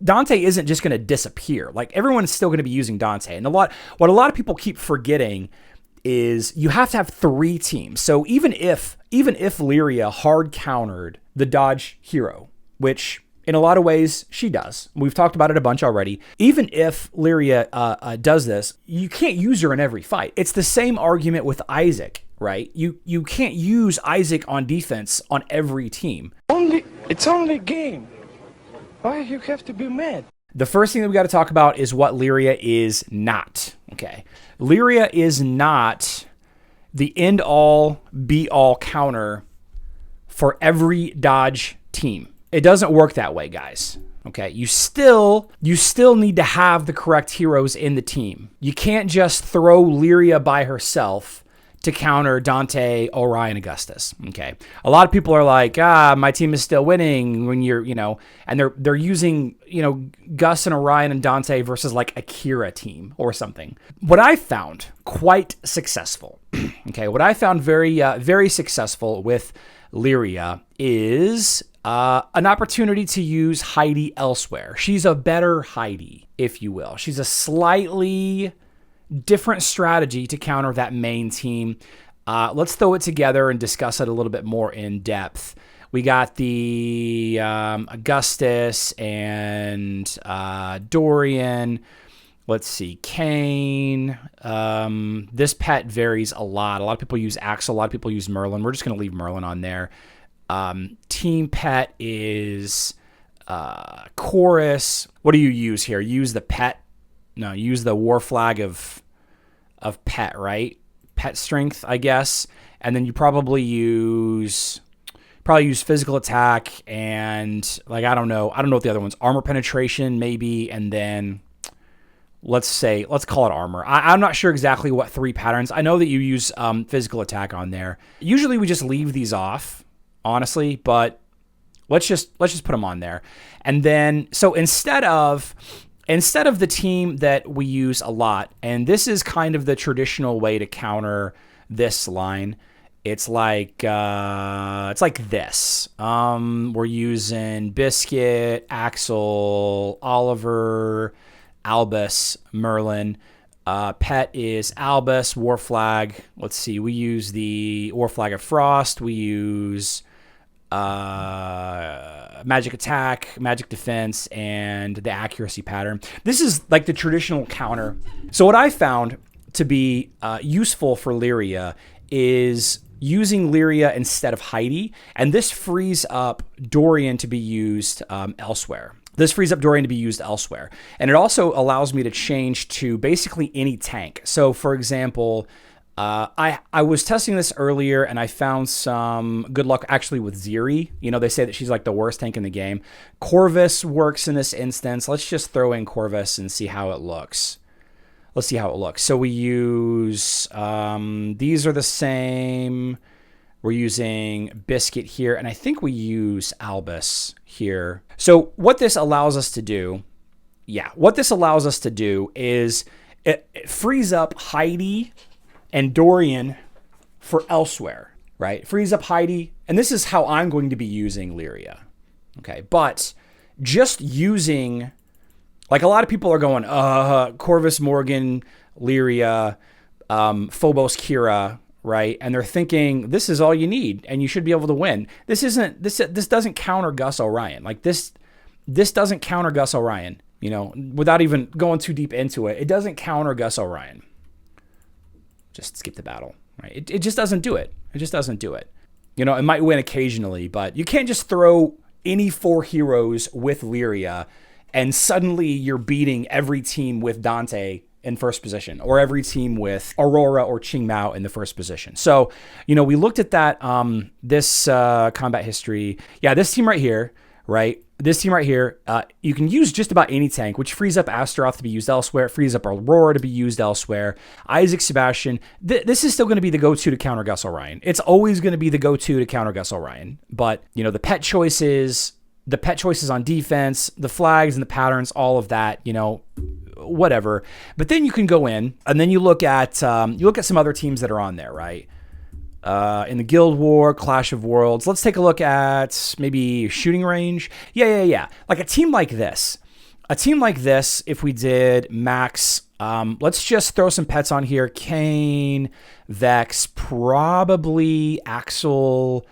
Dante isn't just going to disappear. Like, everyone's still going to be using Dante. And what a lot of people keep forgetting is you have to have 3 teams. So even if Lyria hard countered the dodge hero, which in a lot of ways she does, we've talked about it a bunch already. Even if Lyria does this, you can't use her in every fight. It's the same argument with Isaac, right? You can't use Isaac on defense on every team. It's only a game. Why you have to be mad? The first thing that we got to talk about is what Lyria is not. Okay, Lyria is not the end-all, be-all counter for every dodge team. It doesn't work that way, guys. Okay, you still need to have the correct heroes in the team. You can't just throw Lyria by herself to counter Dante, Orion, Augustus. Okay, a lot of people are like, my team is still winning when you're, and they're using, Gus and Orion and Dante versus like a Kira team or something. What I found quite successful, okay, what I found very successful with Lyria is an opportunity to use Heidi elsewhere. She's a better Heidi, if you will. She's a slightly different strategy to counter that main team. Let's throw it together and discuss it a little bit more in depth. We got the Augustus and Dorian. Let's see, Kane. This pet varies a lot. A lot of people use Axel. A lot of people use Merlin. We're just going to leave Merlin on there. Team pet is Chorus. What do you use here? Use the pet. No, use the war flag of pet, right? Pet strength, I guess. And then you probably use physical attack and like I don't know what the other ones. Armor penetration maybe, and then let's call it armor. I'm not sure exactly what 3 patterns. I know that you use physical attack on there. Usually we just leave these off, honestly, but let's just put them on there. And then so instead of the team that we use a lot, and this is kind of the traditional way to counter this line, it's like this. We're using Biscuit, Axel, Oliver, Albus, Merlin. Pet is Albus, War Flag. Let's see, we use the War Flag of Frost. We use magic attack, magic defense, and the accuracy pattern. This is like the traditional counter. So what I found to be useful for Lyria is using Lyria instead of Heidi, and this frees up Dorian to be used elsewhere. And it also allows me to change to basically any tank. So for example, I was testing this earlier and I found some good luck actually with Ziri. They say that she's like the worst tank in the game. Corvus works in this instance. Let's just throw in Corvus and see how it looks. So we use, these are the same. We're using Biscuit here, and I think we use Albus here. So what this allows us to do, is it frees up Heidi and Dorian for elsewhere, right? It frees up Heidi, and this is how I'm going to be using Lyria, okay? But just using, like a lot of people are going, Corvus, Morgan, Lyria, Phobos, Kira, right? And they're thinking this is all you need and you should be able to win. This doesn't counter Gus Orion. Like this doesn't counter Gus Orion, without even going too deep into it. It doesn't counter Gus Orion. Just skip the battle, right? It just doesn't do it. It might win occasionally, but you can't just throw any 4 heroes with Lyria and suddenly you're beating every team with Dante in first position, or every team with Aurora or Qing Mao in the first position. So, we looked at that, this combat history. Yeah, this team right here, right? This team right here, you can use just about any tank, which frees up Astaroth to be used elsewhere. It frees up Aurora to be used elsewhere. Isaac, Sebastian. This is still going to be the go-to to counter Gus Orion. It's always going to be the go-to to counter Gus Orion. But, the pet choices on defense, the flags and the patterns, all of that, whatever. But then you can go in and then you look at some other teams that are on there, right? In the Guild War, Clash of Worlds. Let's take a look at maybe Shooting Range. Yeah. Like a team like this. a team like this, if we did max, let's just throw some pets on here. Kane, Vex, probably Axel,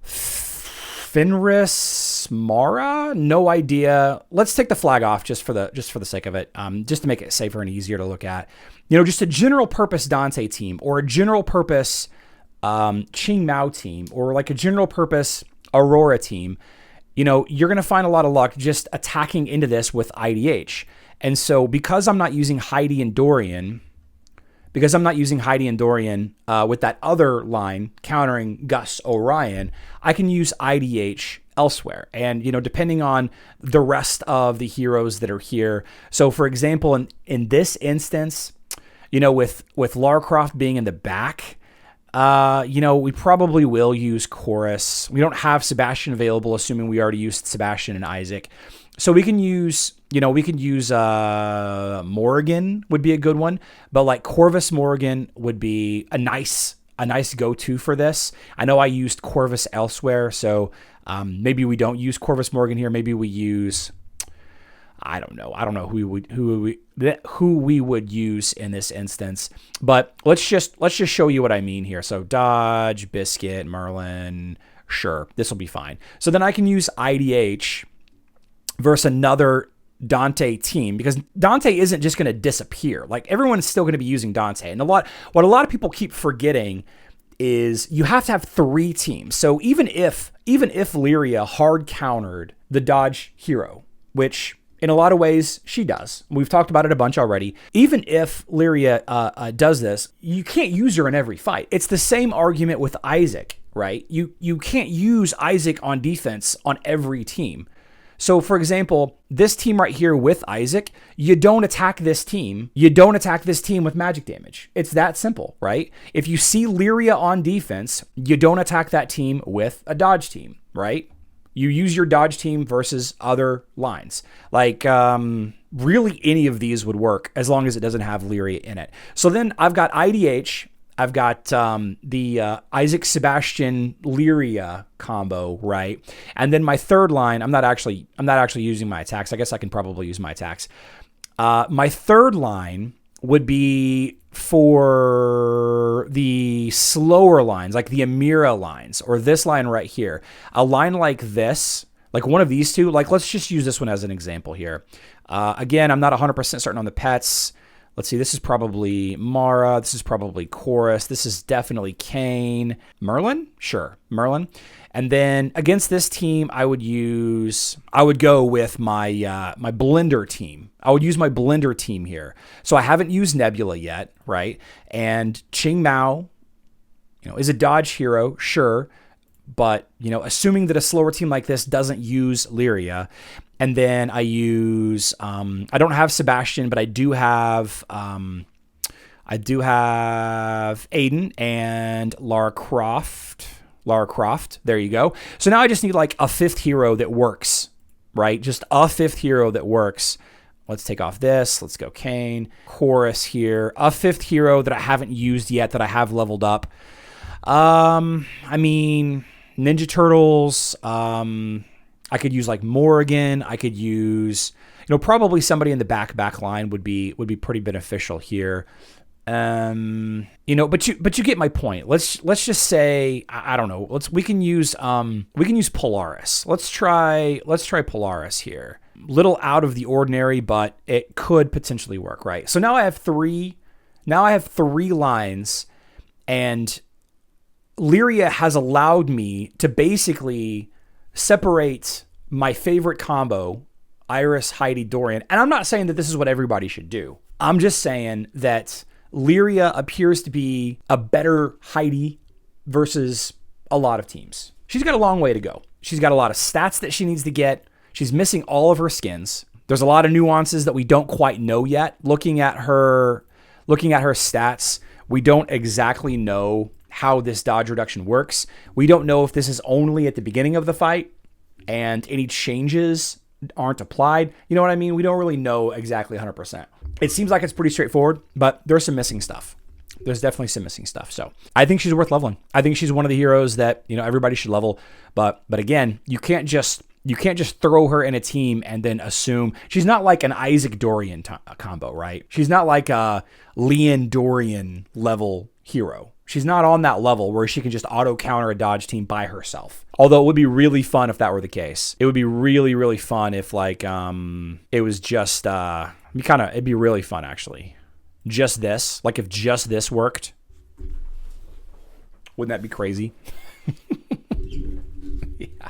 Fenris, Mara. No idea. Let's take the flag off just for the sake of it, just to make it safer and easier to look at. Just a general purpose Dante team, or a general purpose Ching Mao team, or like a general purpose Aurora team. You're going to find a lot of luck just attacking into this with IDH. And so because I'm not using Heidi and Dorian, with that other line countering Gus Orion, I can use IDH elsewhere. And, depending on the rest of the heroes that are here. So for example, in this instance, with Lara Croft being in the back, we probably will use Chorus. We don't have Sebastian available, assuming we already used Sebastian and Isaac. So we can use, Morrigan would be a good one, but like Corvus Morrigan would be a nice go-to for this. I know I used Corvus elsewhere, so maybe we don't use Corvus Morrigan here. Maybe we use, I don't know who we would use in this instance, but let's just show you what I mean here. So Dodge, Biscuit, Merlin, sure, this will be fine. So then I can use IDH versus another Dante team, because Dante isn't just going to disappear. Like, everyone's still going to be using Dante. And what a lot of people keep forgetting is you have to have 3 teams. So even if Lyria hard countered the Dodge hero, which in a lot of ways she does, we've talked about it a bunch already. Even if Lyria does this, you can't use her in every fight. It's the same argument with Isaac, right? You can't use Isaac on defense on every team. So, for example, this team right here with Isaac, you don't attack this team. You don't attack this team with magic damage. It's that simple, right? If you see Lyria on defense, you don't attack that team with a dodge team, right? You use your dodge team versus other lines. Like, really any of these would work as long as it doesn't have Lyria in it. So then I've got IDH. I've got the Isaac Sebastian Lyria combo, right? And then my third line, I'm not actually using my attacks. I guess I can probably use my attacks. My third line would be for the slower lines, like the Amira lines, or this line right here. A line like this, like one of these two, like let's just use this one as an example here. Again, I'm not 100% certain on the pets. Let's see, this is probably Mara. This is probably Chorus. This is definitely Kane. Merlin? Sure, Merlin. And then against this team, I would go with my my Blender team. I would use my Blender team here. So I haven't used Nebula yet, right? And Ching Mao, is a dodge hero, sure. But, assuming that a slower team like this doesn't use Lyria, and then I use, I don't have Sebastian, but I do have Aiden and Lara Croft. There you go. So now I just need like a 5th hero that works, right? Just a 5th hero that works. Let's take off this. Let's go Kane. Chorus here. A 5th hero that I haven't used yet that I have leveled up. Ninja Turtles. I could use like Morrigan. I could use, probably somebody in the back line would be pretty beneficial here. But you get my point. Let's just say, I don't know. We can use Polaris. Let's try Polaris here. Little out of the ordinary, but it could potentially work, right? So now I have 3 lines, and Lyria has allowed me to basically separate my favorite combo, Iris, Heidi, Dorian. And I'm not saying that this is what everybody should do. I'm just saying that Lyria appears to be a better Heidi versus a lot of teams. She's got a long way to go. She's got a lot of stats that she needs to get. She's missing all of her skins. There's a lot of nuances that we don't quite know yet. Looking at her stats, we don't exactly know how this dodge reduction works. We don't know if this is only at the beginning of the fight and any changes aren't applied. You know what I mean? We don't really know exactly 100%. It seems like it's pretty straightforward, but there's some missing stuff. There's definitely some missing stuff. So I think she's worth leveling. I think she's one of the heroes that, everybody should level. But again, you can't just You can't just throw her in a team and then assume she's not like an Isaac Dorian combo, right? She's not like a Leon Dorian level hero. She's not on that level where she can just auto counter a dodge team by herself. Although it would be really fun if that were the case. It would be really, really fun if like it was just it'd be really fun actually. Just this, like if just this worked, wouldn't that be crazy? Yeah.